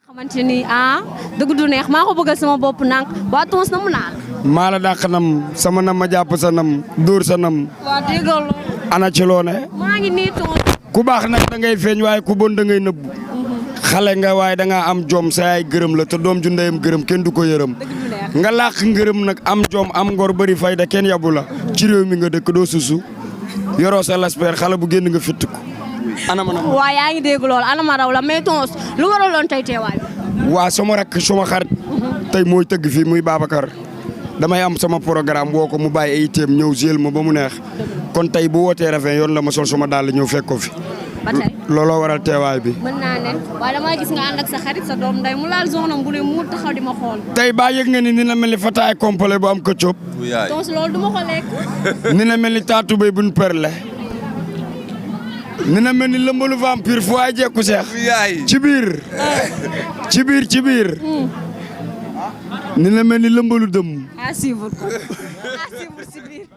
xamante ni dëgg du neex maa ko bëggal sama bopp nank waa Tons na mu naa maa la dàq nam sama nam ma jàpp sa nam dóor sa nam. waa déggal loolu. ana ci loo ne. maa ngi nii Tons. ku baax nag da ngay feeñ waaye ku bon da ngay nëbbu. xale nga waaye da ngaa am jom sa yaay gërëm la te doom ju ndeyam gërëm kenn du ko yërëm. nga làq ngërëm nag am jom am ngor bëri fayda kenn yabu la ci réew mi nga dëkk doo susu yoroo sa laspeer xale bu génn nga fitt ko. waa yaa ngi dégg loolu ana ma raw la mais Tons lu waraloon tey teewaay. waa sama rakk sama xarit tey mooy tëgg fii muy Babacar damay am sama programme woo ko mu bàyyi ay itam ñëw jël ma ba mu neex kon tey bu wootee rafet yoon la ma sol sama dàll ñëw fekk ko fi. ba tey looloo waral teewaay bi. mën naa ne waaye damaa gis nga ànd ak sa xarit sa doom nday mu laal zone am bu ne mu taxaw di ma xool. tey baa yëg nga ni na mel ni fataay complet bu am ko coob. Tons loolu du ma ko lekk. ni na mel ni taatu bay buñ perle. ni na mel ni lëmbalu vampire fu waay jekku seex. ci biir. ci biir ci biir. ni na mel ni lëmbalu dëmm. à suivre ko à suivre si biir.